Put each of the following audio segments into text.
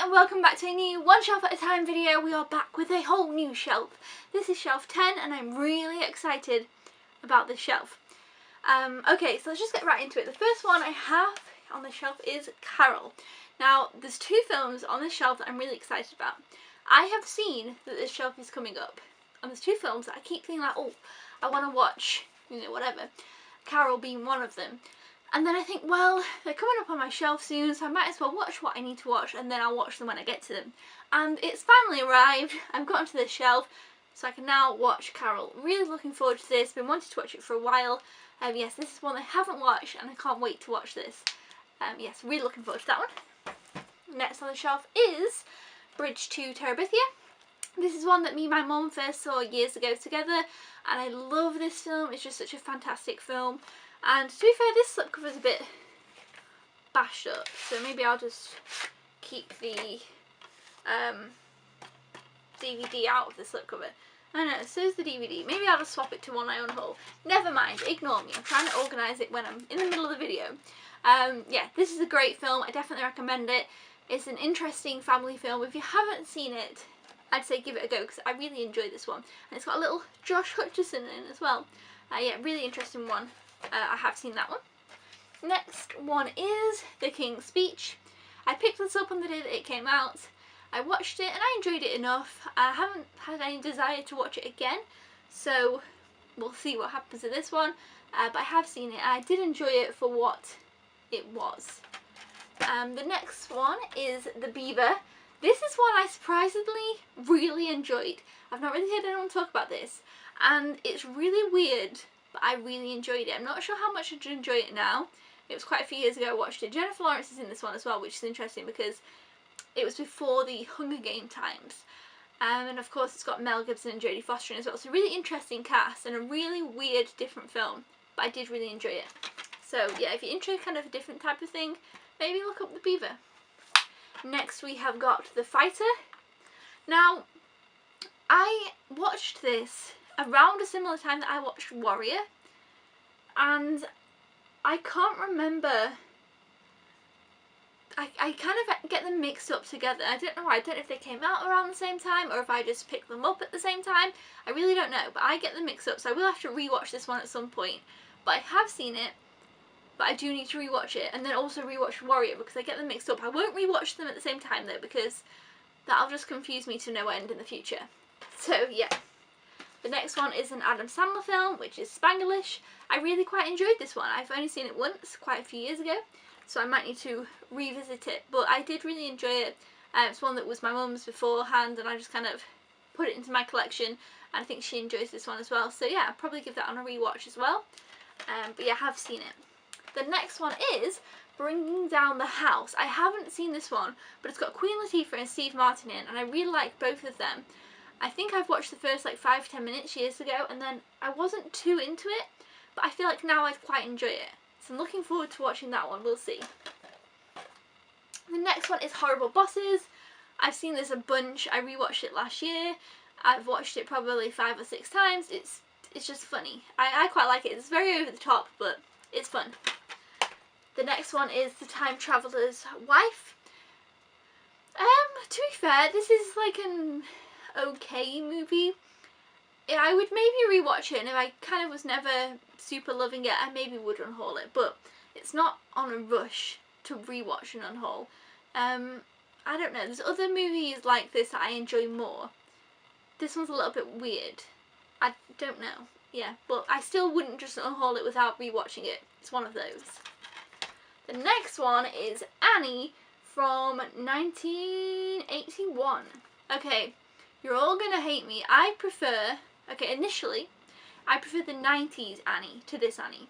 and welcome back to a new One Shelf at a Time video. We are back with a whole new shelf. This is shelf 10 and I'm really excited about this shelf. Okay, so let's just get right into it. The first one I have on the shelf is Carol. Now, there's two films on this shelf that I'm really excited about. I have seen that this shelf is coming up, and there's two films that I keep thinking like, oh, I want to watch, whatever. Carol being one of them. And then I think, well, they're coming up on my shelf soon, so I might as well watch what I need to watch, and then I'll watch them when I get to them. And it's finally arrived. I've gotten to this shelf, so I can now watch Carol. Really looking forward to this. Been wanting to watch it for a while. Yes, this is one I haven't watched, and I can't wait to watch this. Yes, really looking forward to that one. Next on the shelf is Bridge to Terabithia. This is one that me and my mum first saw years ago together, and I love this film. It's just such a fantastic film. And to be fair, this slipcover's a bit bashed up, so maybe I'll just keep the DVD out of the slipcover. I know, so's the DVD. Maybe I'll just swap it to one I unhaul. Never mind, ignore me. I'm trying to organise it when I'm in the middle of the video. Yeah, this is a great film. I definitely recommend it. It's an interesting family film. If you haven't seen it, I'd say give it a go, because I really enjoyed this one. And it's got a little Josh Hutcherson in as well. Yeah, really interesting one. I have seen that one. Next one is The King's Speech. I picked this up on the day that it came out. I watched it and I enjoyed it enough. I haven't had any desire to watch it again, so we'll see what happens to this one. But I have seen it and I did enjoy it for what it was. The next one is The Beaver. This is one I surprisingly really enjoyed. I've not really heard anyone talk about this, and it's really weird, but I really enjoyed it. I'm not sure how much I'd enjoy it now. It was quite a few years ago I watched it. Jennifer Lawrence is in this one as well, which is interesting because it was before the Hunger Game times. And of course it's got Mel Gibson and Jodie Foster in as well. It's a really interesting cast and a really weird, different film, but I did really enjoy it. So yeah, if you're into kind of a different type of thing, maybe look up The Beaver. Next we have got The Fighter. Now, I watched this around a similar time that I watched Warrior, and I can't remember. I kind of get them mixed up together. I don't know why. I don't know if they came out around the same time or if I just picked them up at the same time. I really don't know, but I get them mixed up, so I will have to rewatch this one at some point. But I have seen it, but I do need to rewatch it, and then also rewatch Warrior because I get them mixed up. I won't rewatch them at the same time though, because that'll just confuse me to no end in the future. So yeah. The next one is an Adam Sandler film, which is Spanglish. I really quite enjoyed this one. I've only seen it once, quite a few years ago, so I might need to revisit it. But I did really enjoy it. It's one that was my mum's beforehand, and I just kind of put it into my collection, and I think she enjoys this one as well. So yeah, I'll probably give that on a rewatch as well. But yeah, I have seen it. The next one is Bringing Down the House. I haven't seen this one, but it's got Queen Latifah and Steve Martin in, and I really like both of them. I think I've watched the first like 5-10 minutes years ago, and then I wasn't too into it, but I feel like now I quite enjoy it. So I'm looking forward to watching that one, we'll see. The next one is Horrible Bosses. I've seen this a bunch. I rewatched it last year. I've watched it probably 5 or 6 times. It's just funny. I quite like it. It's very over the top, but it's fun. The next one is The Time Traveler's Wife. To be fair, this is like an okay movie. I would maybe rewatch it, and if I kind of was never super loving it, I maybe would unhaul it, but it's not on a rush to rewatch and unhaul. I don't know, there's other movies like this that I enjoy more. This one's a little bit weird. I don't know. Yeah, but I still wouldn't just unhaul it without rewatching it. It's one of those. The next one is Annie from 1981. Okay, you're all gonna hate me. Initially, I prefer the 90s Annie to this Annie.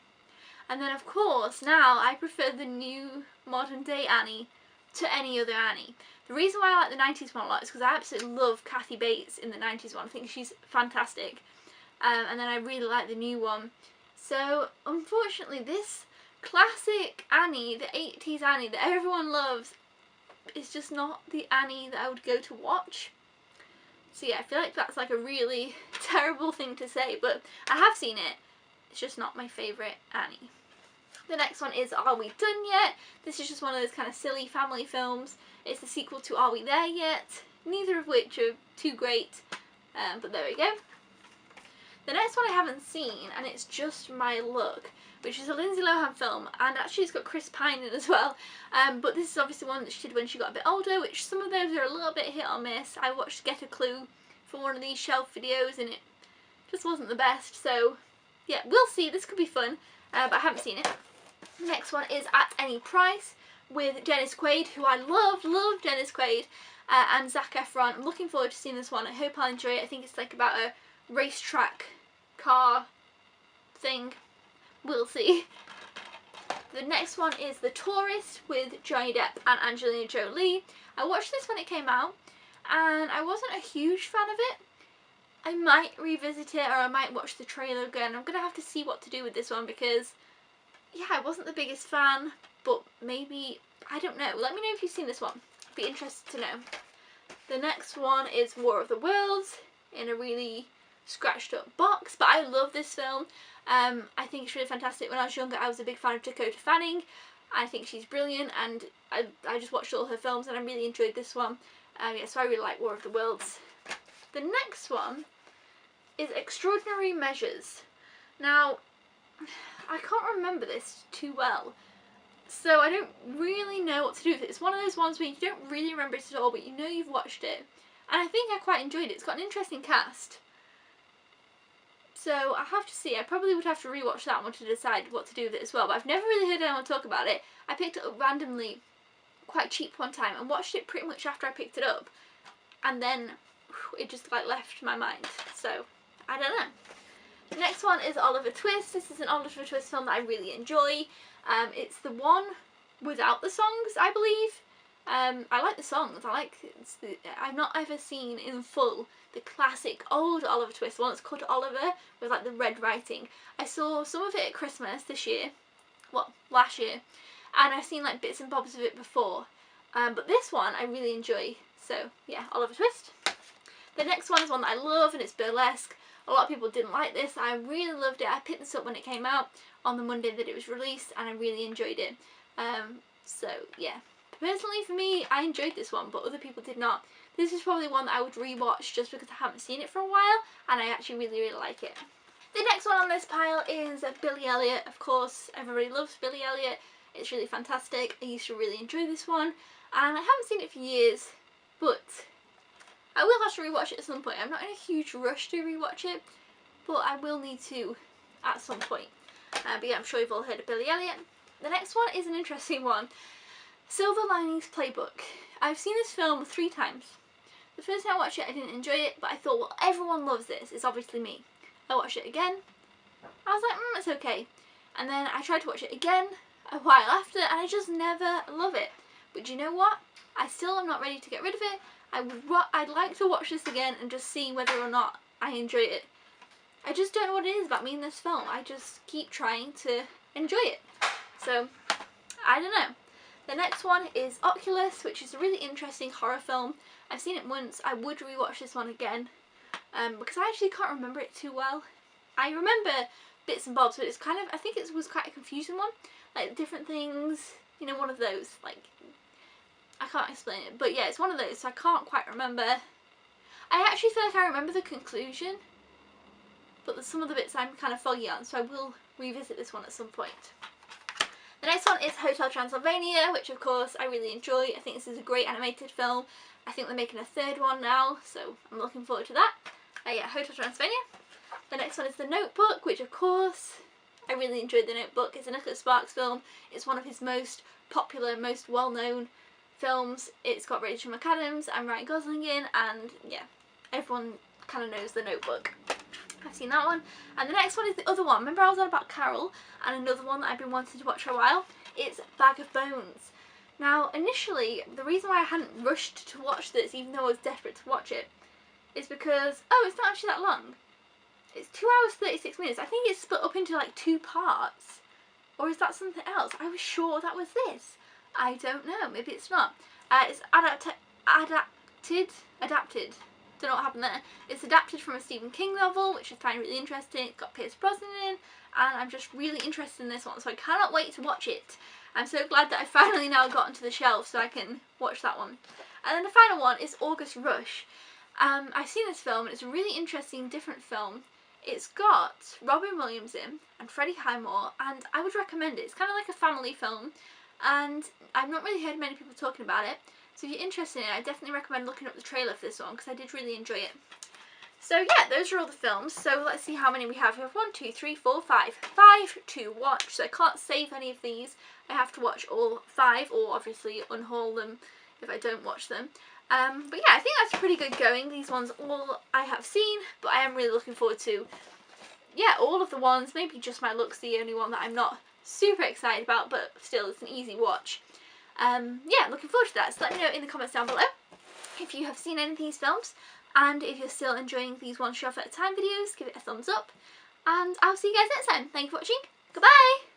And then of course, now I prefer the new modern day Annie to any other Annie. The reason why I like the 90s one a lot is because I absolutely love Kathy Bates in the 90s one. I think she's fantastic. And then I really like the new one. So, unfortunately, this classic Annie, the 80s Annie that everyone loves, is just not the Annie that I would go to watch. So yeah, I feel like that's like a really terrible thing to say, but I have seen it. It's just not my favourite Annie. The next one is Are We Done Yet? This is just one of those kind of silly family films. It's the sequel to Are We There Yet? Neither of which are too great, but there we go. The next one I haven't seen, and it's Just My Luck, which is a Lindsay Lohan film, and actually it's got Chris Pine in as well. But this is obviously one that she did when she got a bit older, which some of those are a little bit hit or miss. I watched Get a Clue for one of these shelf videos, and it just wasn't the best. So yeah, we'll see. This could be fun, but I haven't seen it. The next one is At Any Price with Dennis Quaid, who I love Dennis Quaid, and Zac Efron. I'm looking forward to seeing this one. I hope I'll enjoy it. I think it's like about a racetrack car thing. We'll see. The next one is The Tourist with Johnny Depp and Angelina Jolie. I watched this when it came out, and I wasn't a huge fan of it. I might revisit it, or I might watch the trailer again. I'm going to have to see what to do with this one, because yeah, I wasn't the biggest fan, but maybe, I don't know. Let me know if you've seen this one. I'd be interested to know. The next one is War of the Worlds in a really scratched up box, but I love this film. I think it's really fantastic. When I was younger, I was a big fan of Dakota Fanning. I think she's brilliant, and I just watched all her films, and I really enjoyed this one. Yeah, so I really like War of the Worlds. The next one is Extraordinary Measures. Now, I can't remember this too well, so I don't really know what to do with it. It's one of those ones where you don't really remember it at all, but you know you've watched it. And I think I quite enjoyed it. It's got an interesting cast. So I have to see. I probably would have to rewatch that one to decide what to do with it as well. But I've never really heard anyone talk about it. I picked it up randomly, quite cheap one time, and watched it pretty much after I picked it up. And then it just like left my mind. So I don't know. The next one is Oliver Twist. This is an Oliver Twist film that I really enjoy. It's the one without the songs, I believe. I like the songs. I've not ever seen in full the classic old Oliver Twist, the one that's called Oliver with like the red writing. I saw some of it at Christmas this year, well, last year, and I've seen like bits and bobs of it before. But this one I really enjoy. So yeah, Oliver Twist. The next one is one that I love, and it's Burlesque. A lot of people didn't like this. I really loved it. I picked this up when it came out on the Monday that it was released, and I really enjoyed it. So yeah, personally for me, I enjoyed this one, but other people did not. This is probably one that I would rewatch just because I haven't seen it for a while, and I actually really like it. The next one on this pile is Billy Elliot. Of course, everybody loves Billy Elliot. It's really fantastic. I used to really enjoy this one, and I haven't seen it for years, but I will have to rewatch it at some point. I'm not in a huge rush to rewatch it, but I will need to at some point. But yeah, I'm sure you've all heard of Billy Elliot. The next one is an interesting one. Silver Linings Playbook. I've seen this film 3 times. The first time I watched it, I didn't enjoy it, but I thought, well, everyone loves this. It's obviously me. I watched it again. I was like, it's okay. And then I tried to watch it again a while after, and I just never love it. But you know what? I still am not ready to get rid of it. I'd like to watch this again and just see whether or not I enjoy it. I just don't know what it is about me in this film. I just keep trying to enjoy it. So, I don't know. The next one is Oculus, which is a really interesting horror film. I've seen it once. I would rewatch this one again, because I actually can't remember it too well. I remember bits and bobs, but it's kind of, I think it was quite a confusing one. Like different things, you know, one of those, like, I can't explain it, but yeah, it's one of those, so I can't quite remember. I actually feel like I remember the conclusion, but some of the bits I'm kind of foggy on, so I will revisit this one at some point. The next one is Hotel Transylvania, which of course I really enjoy. I think this is a great animated film. I think they're making a 3rd one now, so I'm looking forward to that. Yeah, Hotel Transylvania. The next one is The Notebook, which of course I really enjoyed The Notebook. It's a Nicholas Sparks film. It's one of his most popular, most well-known films. It's got Rachel McAdams and Ryan Gosling in, and yeah, everyone kind of knows The Notebook. I've seen that one. And the next one is the other one. Remember I was on about Carol, and another one that I've been wanting to watch for a while? It's Bag of Bones. Now, initially, the reason why I hadn't rushed to watch this, even though I was desperate to watch it, is because, oh, it's not actually that long. It's 2 hours 36 minutes. I think it's split up into like 2 parts. Or is that something else? I was sure that was this. I don't know. Maybe it's not. It's adapted. don't know what happened there. It's adapted from a Stephen King novel, which I find really interesting. It's got Pierce Brosnan in, and I'm just really interested in this one, so I cannot wait to watch it. I'm so glad that I finally now got onto the shelf so I can watch that one. And then the final one is August Rush. I've seen this film, and it's a really interesting, different film. It's got Robin Williams in and Freddie Highmore, and I would recommend it. It's kind of like a family film, and I've not really heard many people talking about it. So if you're interested in it, I definitely recommend looking up the trailer for this one, because I did really enjoy it. So yeah, those are all the films. So let's see how many we have. We have 1, 2, 3, 4, 5. 5 to watch. So I can't save any of these. I have to watch all 5, or obviously unhaul them if I don't watch them. But yeah, I think that's pretty good going. These ones all I have seen, but I am really looking forward to, yeah, all of the ones. Maybe just My Luck's the only one that I'm not super excited about, but still, it's an easy watch. Yeah, looking forward to that. So let me know in the comments down below if you have seen any of these films, and if you're still enjoying these one shot at a time videos, give it a thumbs up, and I'll see you guys next time. Thank you for watching. Goodbye!